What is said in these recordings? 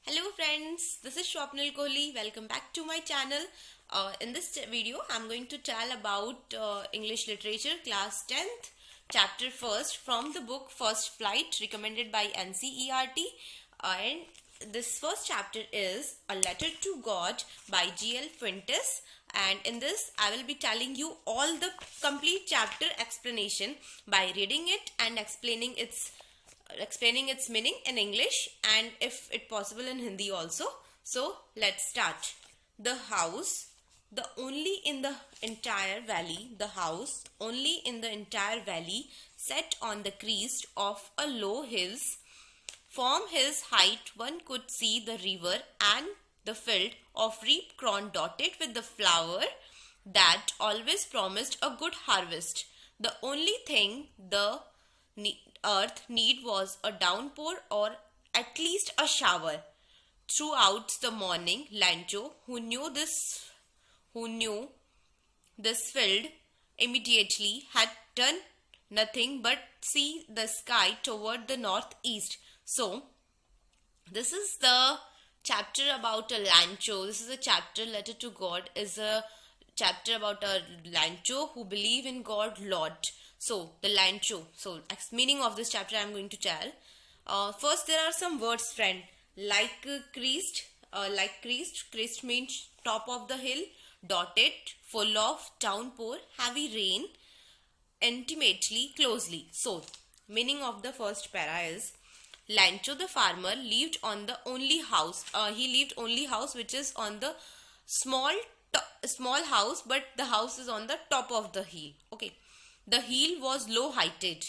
Hello friends, this is Swapnil Kohli. Welcome back to my channel. In this video, I'm going to tell about English Literature Class 10th, Chapter 1st from the book First Flight recommended by NCERT. And this first chapter is A Letter to God by G.L. Fuentes. And in this, I will be telling you all the complete chapter explanation by reading it and explaining its meaning in English and if it possible in Hindi also. So let's start. The house, the only in the entire valley, set on the crest of a low hills. From his height one could see the river and the field of reap corn dotted with the flower that always promised a good harvest. The only thing the earth need was a downpour or at least a shower. Throughout the morning, Lancho, who knew this field immediately, had done nothing but see the sky toward the northeast. So, this is the chapter about a Lancho. This is a chapter, Letter to God, is a chapter about a Lancho who believe in God Lord. So, the Lancho. So, meaning of this chapter I am going to tell. First, there are some words, friend. Like crest. Crest means top of the hill. Dotted, full of, downpour, heavy rain. Intimately, closely. So, meaning of the first para is Lancho the farmer lived on the only house. He lived only house which is on the small house, but the house is on the top of the hill. Okay. The hill was low heighted,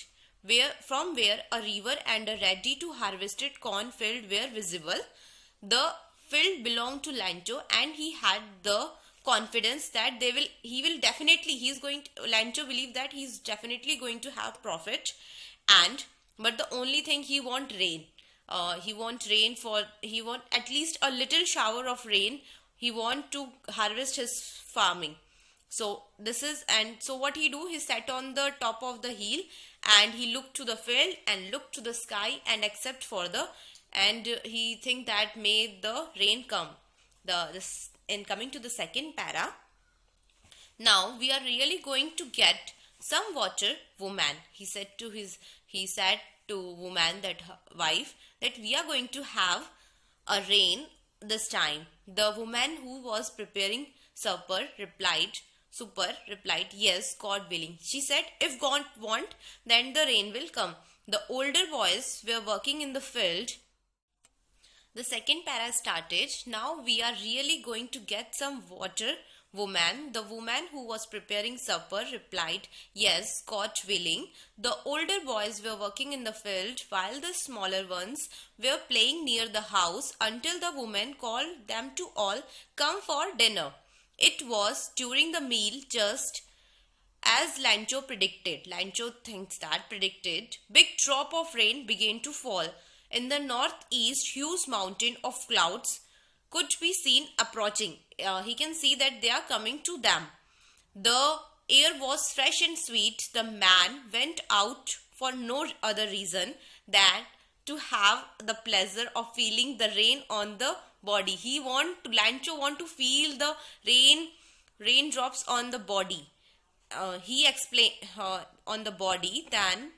from where a river and a ready to harvested corn field were visible. The field belonged to Lancho, and he had the confidence that Lancho believed that he's definitely going to have profit. But the only thing he want rain. He want at least a little shower of rain. He want to harvest his farming. So what he do, he sat on the top of the hill and he looked to the field and looked to the sky and he think that may the rain come. Coming to the second para. Now we are really going to get some water, woman. He said to woman, that wife, that we are going to have a rain this time. The woman who was preparing supper replied, yes, God willing. She said, if God want, then the rain will come. The older boys were working in the field. The second para started. Now we are really going to get some water, woman. The woman who was preparing supper replied, yes, God willing. The older boys were working in the field while the smaller ones were playing near the house until the woman called them to all come for dinner. It was during the meal just as Lancho predicted. Lancho predicted. Big drop of rain began to fall. In the northeast, huge mountain of clouds could be seen approaching. He can see that they are coming to them. The air was fresh and sweet. The man went out for no other reason than to have the pleasure of feeling the rain on the body. Lancho want to feel the raindrops on the body. He explained on the body. Then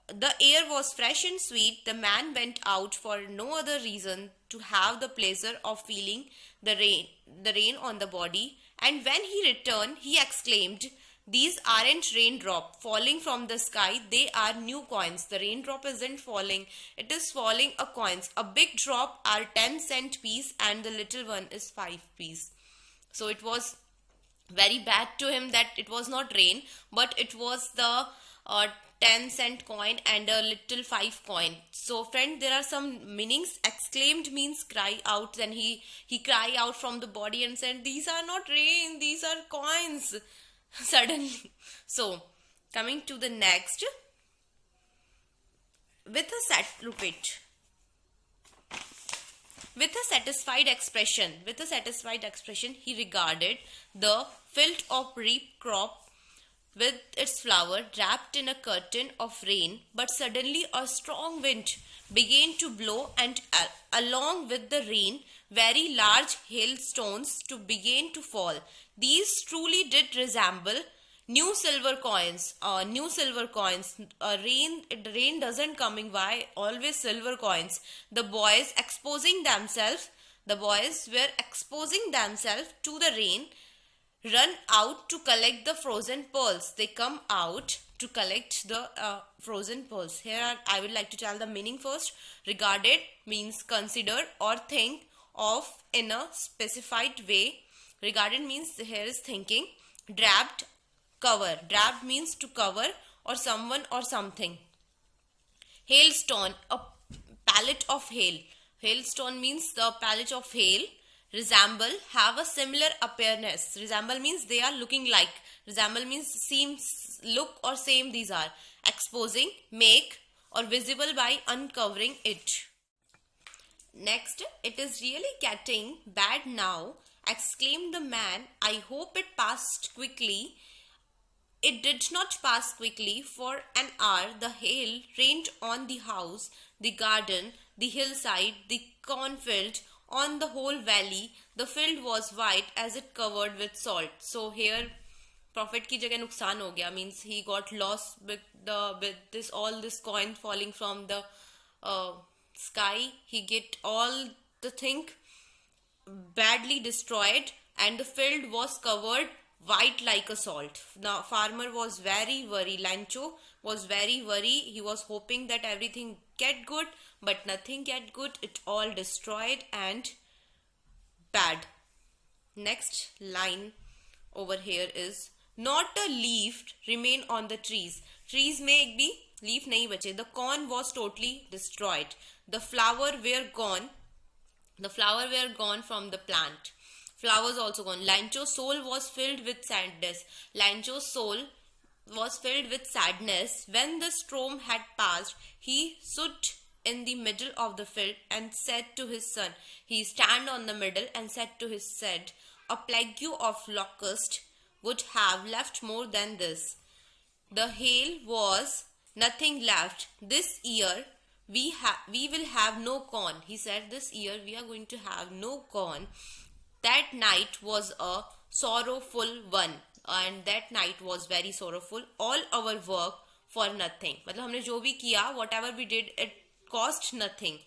the air was fresh and sweet. The man went out for no other reason to have the pleasure of feeling the rain on the body. And when he returned, he exclaimed, these aren't raindrop falling from the sky, they are new coins. The raindrop isn't falling, it is falling a coins. A big drop are 10-cent piece and the little one is 5 piece. So it was very bad to him that it was not rain, but it was the 10-cent coin and a little 5 coin. So friend, there are some meanings. Exclaimed means cry out. Then he cry out from the body and said, these are not rain, these are coins. Suddenly. So coming to the next. With a satisfied expression, he regarded the field of reap crop with its flower wrapped in a curtain of rain. But suddenly a strong wind began to blow, and along with the rain, very large hailstones to begin to fall. These truly did resemble new silver coins. New silver coins. Rain doesn't coming by. Always silver coins. The boys exposing themselves. The boys were exposing themselves to the rain, run out to collect the frozen pearls. They come out to collect the frozen pearls. I would like to tell the meaning first. Regarded means consider or think of in a specified way. Regarded means here is thinking. Draped, cover. Draped means to cover or someone or something. Hailstone, a pallet of hail. Hailstone means the pallet of hail. Resemble, have a similar appearance. Resemble means they are looking like. Resemble means seems, look or same these are. Exposing, make or visible by uncovering it. Next, it is really getting bad now, exclaimed the man. I hope it passed quickly. It did not pass quickly. For an hour the hail rained on the house, the garden, the hillside, the cornfield, on the whole valley. The field was white as it covered with salt. So here profit की जगह नुकसान हो गया, means he got lost with this all this coin falling from the sky. He get all the thing badly destroyed, and the field was covered white like a salt. Now farmer was very worried. Lancho was very worried. He was hoping that everything get good, but nothing get good. It all destroyed and bad. Next line over here is not a leaf remain on the trees. Trees में एक भी leaf नहीं बचे. The corn was totally destroyed. The flower were gone. The flower were gone from the plant. Flowers also gone. Lancho's soul was filled with sadness. Lancho's soul was filled with sadness. When the storm had passed, he stood in the middle of the field and said to his son, he stand on the middle and said to his son, a plague of locust would have left more than this. The hail was nothing left. This year we will have no corn. He said, this year we are going to have no corn. That night was a sorrowful one, and that night was very sorrowful. All our work for nothing. मतलब हमने जो भी किया, whatever we did, it cost nothing.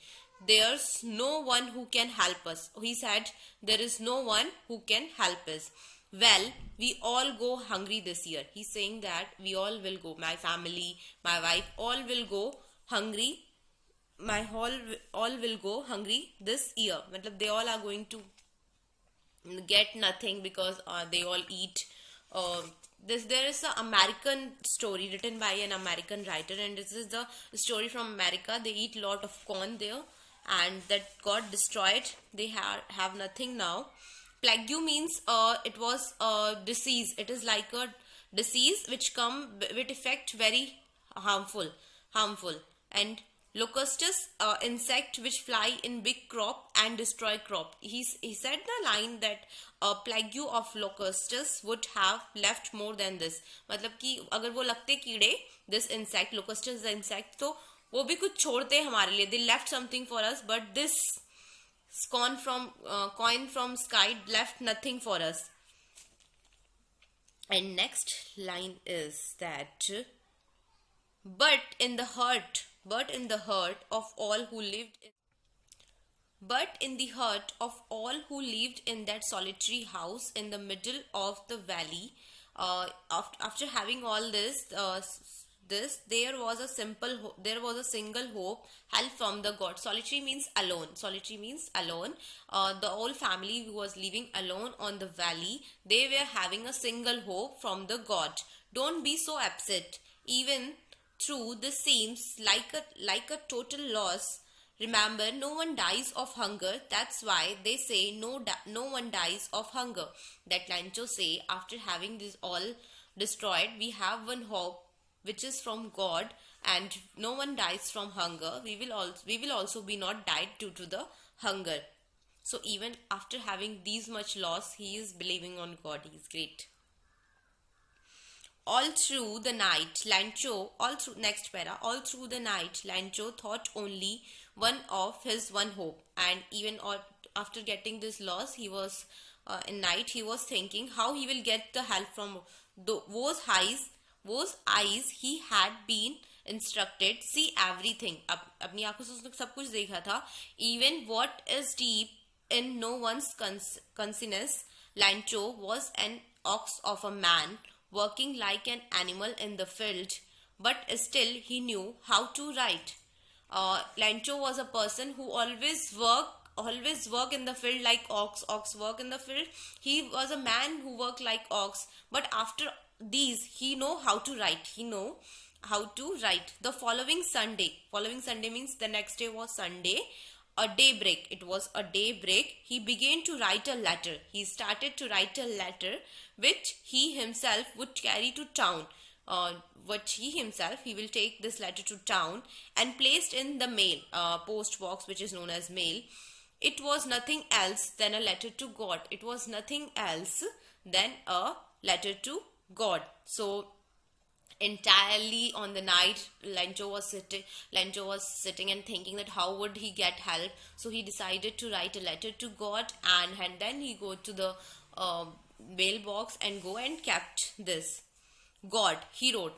There's no one who can help us. He said, there is no one who can help us. Well, we all go hungry this year. He's saying that we all will go. My family, my wife, all will go hungry. All will go hungry this year. मतलब they all are going to get nothing because they all eat. There is an American story written by an American writer, and this is the story from America. They eat lot of corn there, and that got destroyed. They have nothing now. Plague means it was a disease. It is like a disease which come with effect very harmful. And locustus, insect which fly in big crop and destroy crop. He said the line that a plague of locustus would have left more than this. मतलब कि अगर वो लगते कीड़े, this insect, locustus the insect, तो वो भी कुछ छोड़ते हमारे लिए. They left something for us, but this coin from sky left nothing for us. And next line is that, but in the heart of all who lived in that solitary house in the middle of the valley, after having all this, there was a single hope, help from the God. Solitary means alone. The whole family who was living alone on the valley, they were having a single hope from the God. Don't be so upset. Even through this seems like a total loss. Remember, no one dies of hunger. That's why they say no one dies of hunger. That Lancho say, after having this all destroyed, we have one hope, which is from God, and no one dies from hunger. We will also be not died due to the hunger. So even after having these much loss, he is believing on God. He is great. All through the night, Lancho, all through next para, all through the night, Lancho thought only one of his one hope, and even after getting this loss, he was in night. He was thinking how he will get the help from those eyes he had been instructed see everything. अपनी आंखों से उसने सब कुछ देखा था. Even what is deep in no one's consciousness, Lancho was an ox of a man working like an animal in the field, but still he knew how to write. Lancho was a person who always work in the field like ox work in the field. He was a man who worked like ox, but after these he know how to write. The following Sunday means the next day was Sunday. It was a daybreak. He began to write a letter. He started to write a letter which he himself would carry to town. He will take this letter to town and placed in the mail, post box, which is known as mail. It was nothing else than a letter to God. It was nothing else than a letter to God. So entirely on the night, Lancho was sitting and thinking that how would he get help. So he decided to write a letter to God, and then he go to the mailbox and go and kept this. God, he wrote.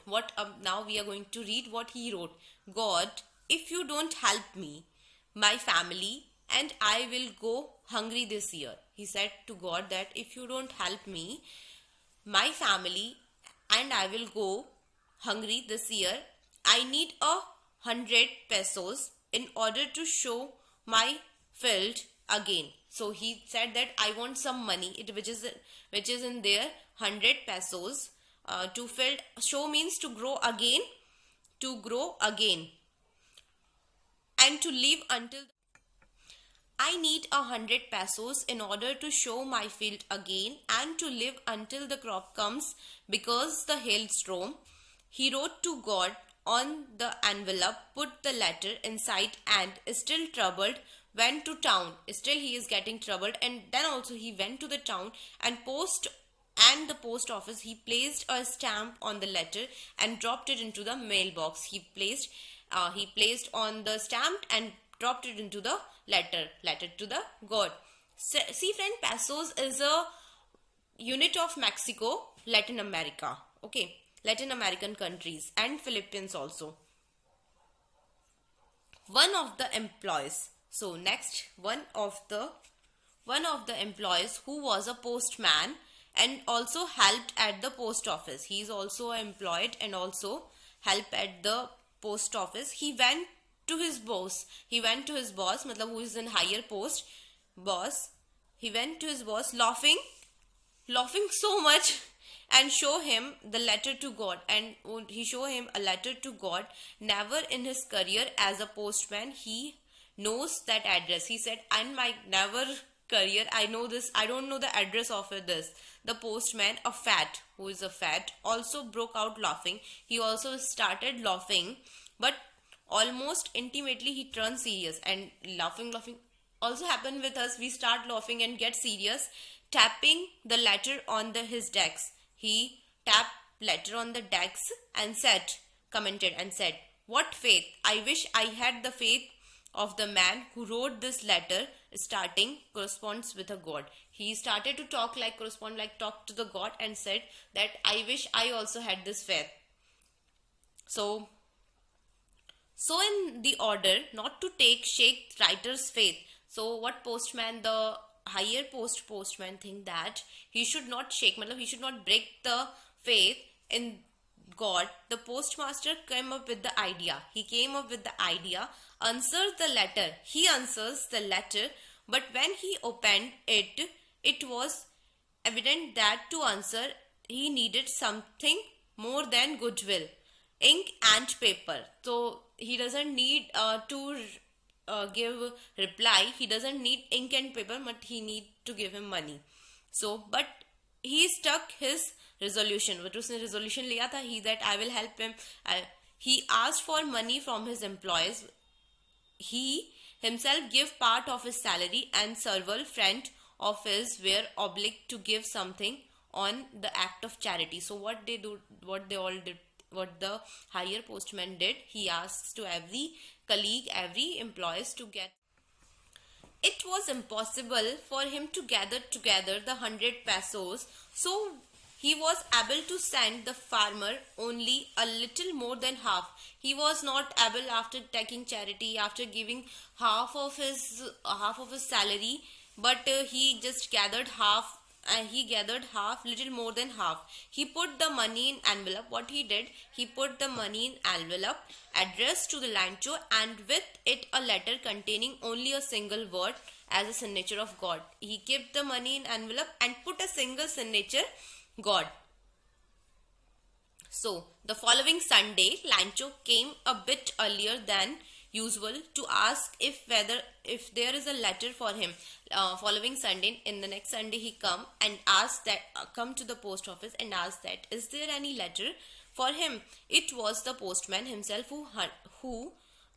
Now we are going to read what he wrote. God, if you don't help me, my family and I will go hungry this year. He said to God that if you don't help me, my family and I will go hungry this year. I need 100 pesos in order to show my field again. So he said that I want some money, which is in there, 100 pesos to field. Show means to grow again, and to live until. I need 100 pesos in order to show my field again and to live until the crop comes because the hailstorm. He wrote to God on the envelope, put the letter inside, and still troubled went to town. Still he is getting troubled, and then also he went to the town and the post office. He placed a stamp on the letter and dropped it into the mailbox. He placed on the stamp and dropped it into the letter to the God. See friend, pesos is a unit of Mexico, Latin America. Okay, Latin American countries and Philippines also. One of the employees. So next, one of the employees who was a postman and also helped at the post office. He is also employed and also helped at the post office. He went to his boss, matlab who is in higher post, boss. He went to his boss laughing so much and show him the letter to God. And he show him a letter to God. Never in his career as a postman he knows that address. He said, in my never career I know this, I don't know the address of this. The postman, who is a fat, also broke out laughing. He also started laughing, but almost intimately he turned serious, and laughing also happened with us. We start laughing and get serious. Tapping the letter on his desk. He tapped letter on the desk and commented and said, what faith! I wish I had the faith of the man who wrote this letter. Starting corresponds with a God. He started to talk talk to the God and said that I wish I also had this faith. So in the order not to shake writer's faith. So what postman, the higher postman think that he should not shake, he should not break the faith in God. The postmaster came up with the idea. Answers the letter. He answers the letter, but when he opened it, it was evident that to answer he needed something more than goodwill, ink and paper. So he doesn't need to give reply. He doesn't need ink and paper, but he need to give him money. So but he stuck his resolution. What उसने resolution लिया था, he that I will help him. He asked for money from his employees. He himself gave part of his salary, and several friends of his were obliged to give something on the act of charity. So what they do, what they all did, what the higher postman did, he asks to every colleague, every employees to get. It was impossible for him to gather together the 100 pesos, so he was able to send the farmer only a little more than half. He was not able, after taking charity, after giving half of his salary, but he just gathered half, and he gathered half, little more than half. He put the money in envelope. What he did, he put the money in envelope addressed to the Lancho, and with it a letter containing only a single word as a signature of God. He kept the money in envelope and put a single signature, God. So the following Sunday, Lancho came a bit earlier than usual to ask if there is a letter for him. Following Sunday, in the next Sunday, he come to the post office and asked that, is there any letter for him? It was the postman himself who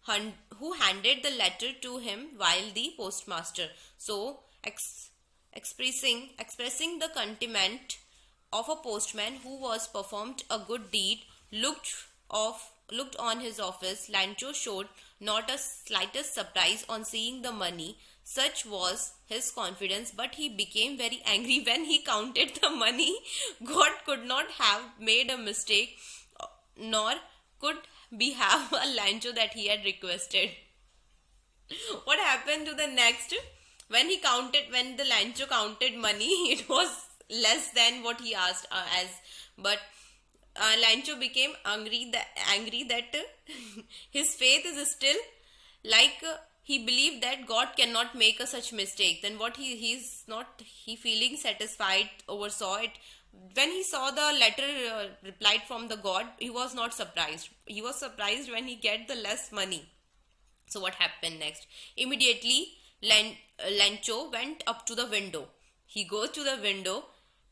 handed the letter to him, while the postmaster, so expressing the contempt of a postman who was performed a good deed, looked on his office. Lancho showed not a slightest surprise on seeing the money. Such was his confidence, but he became very angry when he counted the money. God could not have made a mistake, nor could be have a Lancho that he had requested. What happened to the next? When the Lancho counted money, it was less than what he asked but Lancho became angry that his faith is still like he believed that God cannot make a such mistake. Then what he feeling satisfied, oversaw it. When he saw the letter replied from the God, he was not surprised. He was surprised when he get the less money. So what happened next? Immediately, Lancho went up to the window. He goes to the window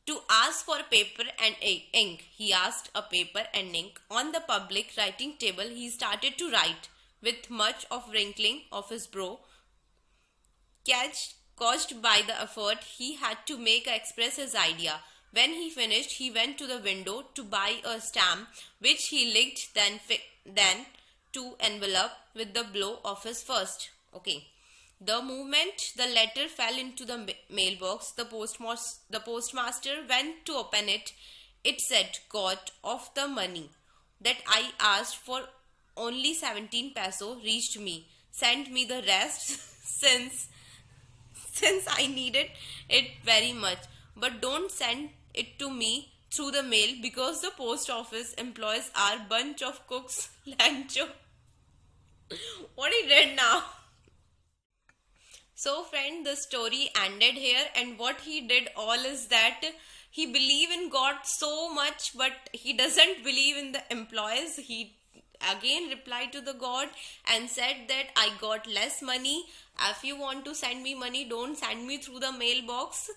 to ask for paper and ink. He asked a paper and ink. On the public writing table, he started to write with much of wrinkling of his brow, caused by the effort he had to make express his idea. When he finished, he went to the window to buy a stamp, which he licked then to envelope with the blow of his fist. Okay. The moment the letter fell into the mailbox, the postmaster went to open it. It said, God of the money that I asked for, only 17 peso reached me. Send me the rest since I needed it very much. But don't send it to me through the mail, because the post office employees are bunch of cooks. Lancho. What he did now? So friend, the story ended here, and what he did all is that he believed in God so much, but he doesn't believe in the employees. He again replied to the God and said that I got less money. If you want to send me money, don't send me through the mailbox.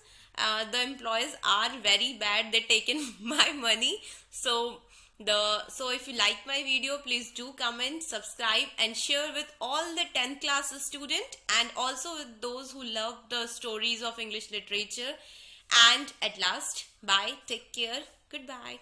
The employees are very bad. They taken my money. So if you like my video, please do comment, subscribe and share with all the 10th class student, and also with those who love the stories of English literature. And at last, bye, take care, goodbye.